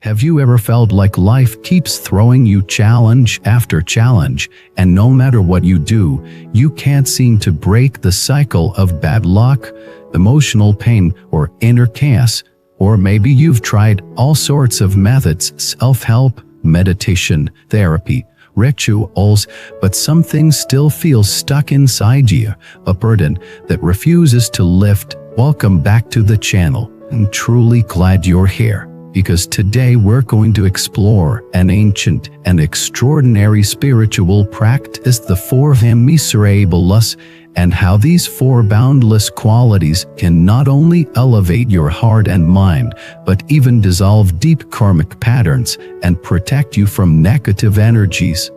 Have you ever felt like life keeps throwing you challenge after challenge, and no matter what you do, you can't seem to break the cycle of bad luck, emotional pain, or inner chaos? Or maybe you've tried all sorts of methods, self-help, meditation, therapy, rituals, but something still feels stuck inside you, a burden that refuses to lift. Welcome back to the channel. I'm truly glad you're here, because today we're going to explore an ancient and extraordinary spiritual practice, the four Immeasurables, and how these four boundless qualities can not only elevate your heart and mind, but even dissolve deep karmic patterns and protect you from negative energies.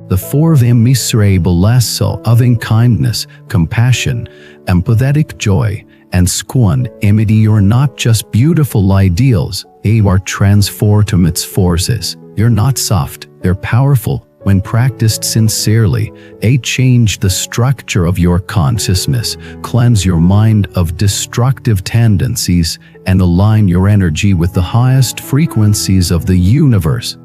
The four Immeasurables are loving kindness, compassion, empathetic joy, and equanimity are not just beautiful ideals, they are transformative forces. They're not soft, they're powerful. When practiced sincerely, they change the structure of your consciousness, cleanse your mind of destructive tendencies, and align your energy with the highest frequencies of the universe.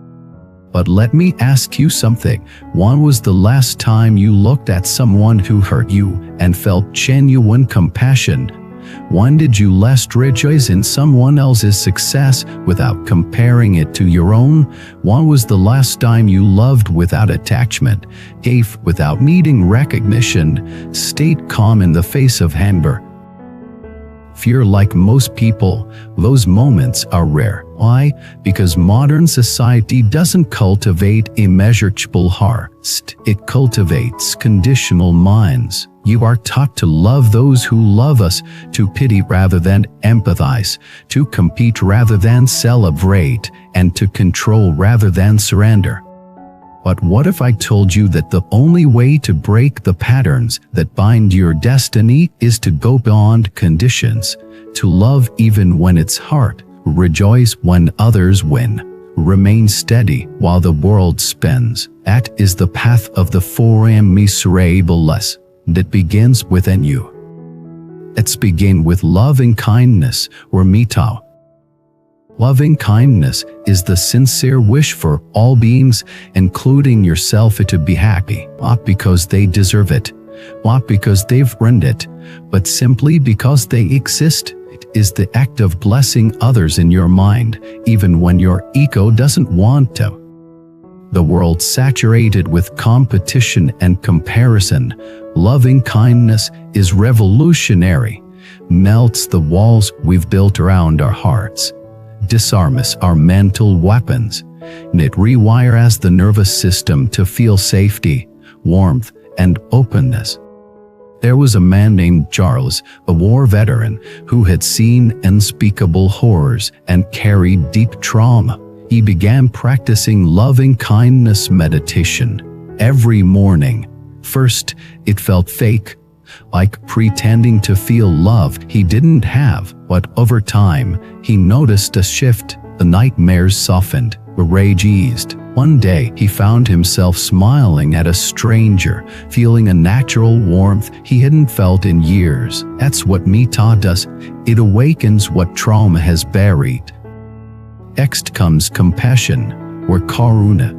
But let me ask you something. When was the last time you looked at someone who hurt you and felt genuine compassion? When did you last rejoice in someone else's success without comparing it to your own? When was the last time you loved without attachment, gave without needing recognition, stayed calm in the face of anger? Fear, like most people, those moments are rare. Why? Because modern society doesn't cultivate immeasurable hearts, it cultivates conditional minds. You are taught to love those who love us, to pity rather than empathize, to compete rather than celebrate, and to control rather than surrender. But what if I told you that the only way to break the patterns that bind your destiny is to go beyond conditions, to love even when it's hard, rejoice when others win, remain steady while the world spins? That is the path of the four Immeasurables that begins within you. Let's begin with loving kindness, or metta. Loving kindness is the sincere wish for all beings, including yourself, to be happy, not because they deserve it, not because they've earned it, but simply because they exist. It is the act of blessing others in your mind, even when your ego doesn't want to. The world saturated with competition and comparison, loving kindness is revolutionary, melts the walls we've built around our hearts, disarms our mental weapons, and it rewires the nervous system to feel safety, warmth, and openness. There was a man named Charles, a war veteran, who had seen unspeakable horrors and carried deep trauma. He began practicing loving kindness meditation every morning. First, it felt fake, like pretending to feel love he didn't have, but over time, he noticed a shift. The nightmares softened, the rage eased. One day, he found himself smiling at a stranger, feeling a natural warmth he hadn't felt in years. That's what metta does. It awakens what trauma has buried. Next comes compassion, or karuna.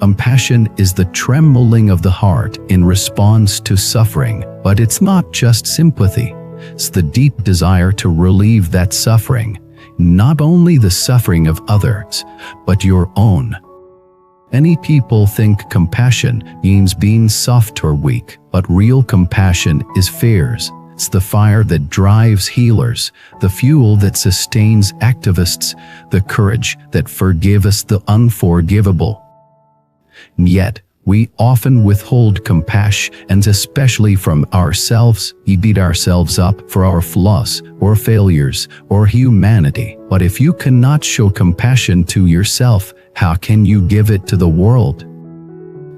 Compassion is the trembling of the heart in response to suffering, but it's not just sympathy. It's the deep desire to relieve that suffering, not only the suffering of others, but your own. Many people think compassion means being soft or weak, but real compassion is fierce. It's the fire that drives healers, the fuel that sustains activists, the courage that forgives the unforgivable. And yet, we often withhold compassion, and especially from ourselves. We beat ourselves up for our flaws, or failures, or humanity. But if you cannot show compassion to yourself, how can you give it to the world?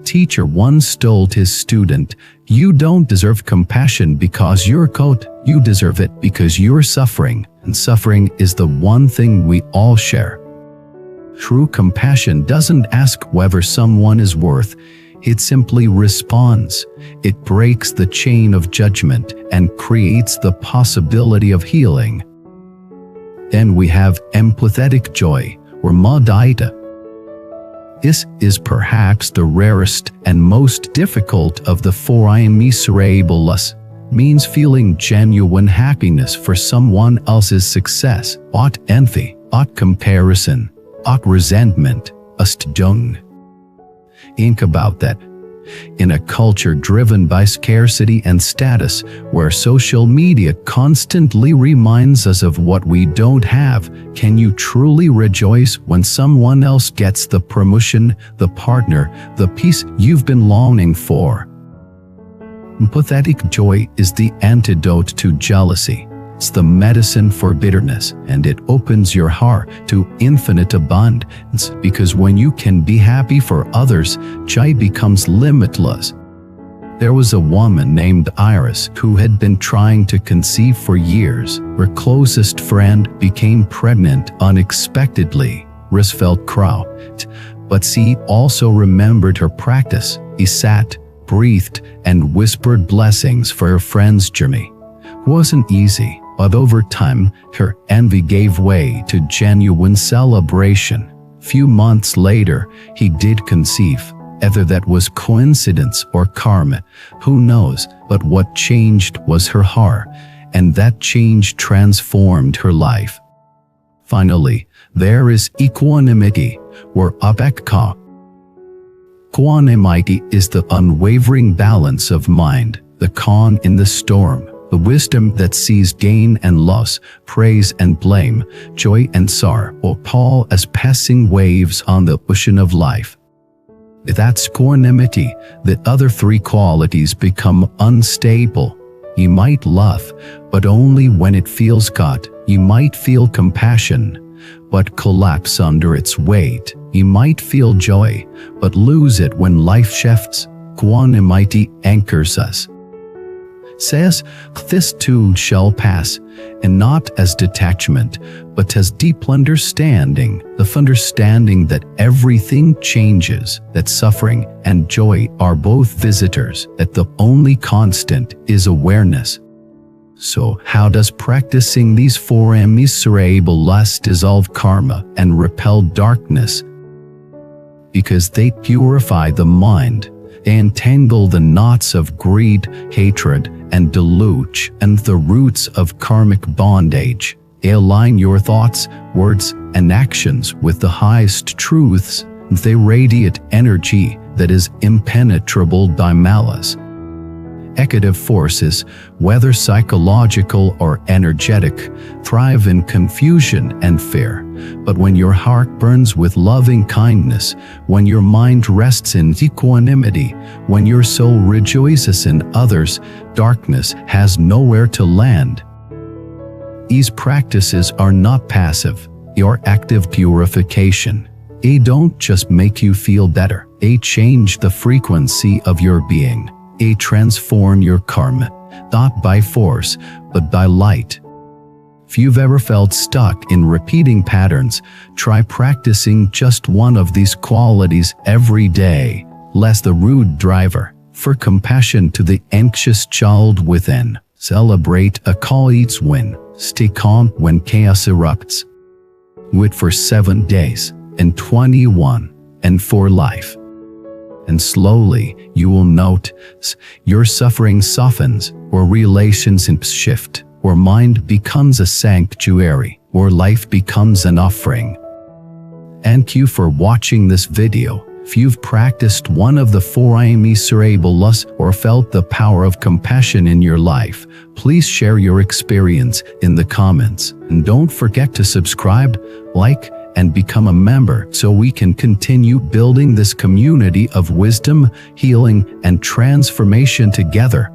Teacher once told his student, "You don't deserve compassion because you're cold. You deserve it because you're suffering, and suffering is the one thing we all share." True compassion doesn't ask whether someone is worth, it simply responds. It breaks the chain of judgment and creates the possibility of healing. Then we have empathetic joy, or madaita. This is perhaps the rarest and most difficult of the four Immeasurables. Means feeling genuine happiness for someone else's success, not envy, not comparison, not resentment, don't. Think about that. In a culture driven by scarcity and status, where social media constantly reminds us of what we don't have, can you truly rejoice when someone else gets the promotion, the partner, the peace you've been longing for? Empathetic joy is the antidote to jealousy. It's the medicine for bitterness, and it opens your heart to infinite abundance, because when you can be happy for others, joy becomes limitless. There was a woman named Iris who had been trying to conceive for years. Her closest friend became pregnant unexpectedly. Iris felt crushed, but she also remembered her practice. He sat, breathed, and whispered blessings for her friend's journey. It wasn't easy, but over time, her envy gave way to genuine celebration. Few months later, he did conceive. Whether that was coincidence or karma, who knows, but what changed was her heart, and that change transformed her life. Finally, there is equanimity, or apekka. Equanimity is the unwavering balance of mind, the calm in the storm, the wisdom that sees gain and loss, praise and blame, joy and sorrow, all as passing waves on the ocean of life. Without equanimity, the other three qualities become unstable. You might love, but only when it feels God. You might feel compassion, but collapse under its weight. You might feel joy, but lose it when life shifts. Equanimity anchors us. Says, this too shall pass, and not as detachment, but as deep understanding, the understanding that everything changes, that suffering and joy are both visitors, that the only constant is awareness. So how does practicing these four Immeasurables dissolve karma and repel darkness? Because they purify the mind. They entangle the knots of greed, hatred, and deluge, and the roots of karmic bondage. They align your thoughts, words, and actions with the highest truths. They radiate energy that is impenetrable by malice. Negative forces, whether psychological or energetic, thrive in confusion and fear. But when your heart burns with loving kindness, when your mind rests in equanimity, when your soul rejoices in others, darkness has nowhere to land. These practices are not passive, they are active purification. They don't just make you feel better, they change the frequency of your being. They transform your karma, not by force, but by light. If you've ever felt stuck in repeating patterns, try practicing just one of these qualities every day. Less the rude driver, for compassion to the anxious child within. Celebrate a colleague's win. Stay calm when chaos erupts. Do it for 7 days, and 21, and for life. And slowly you will notice your suffering softens, or relationships shift, or mind becomes a sanctuary, or life becomes an offering. Thank you for watching this video. If you've practiced one of the four Immeasurables or felt the power of compassion in your life, please share your experience in the comments. And don't forget to subscribe, like, and become a member so we can continue building this community of wisdom, healing, and transformation together.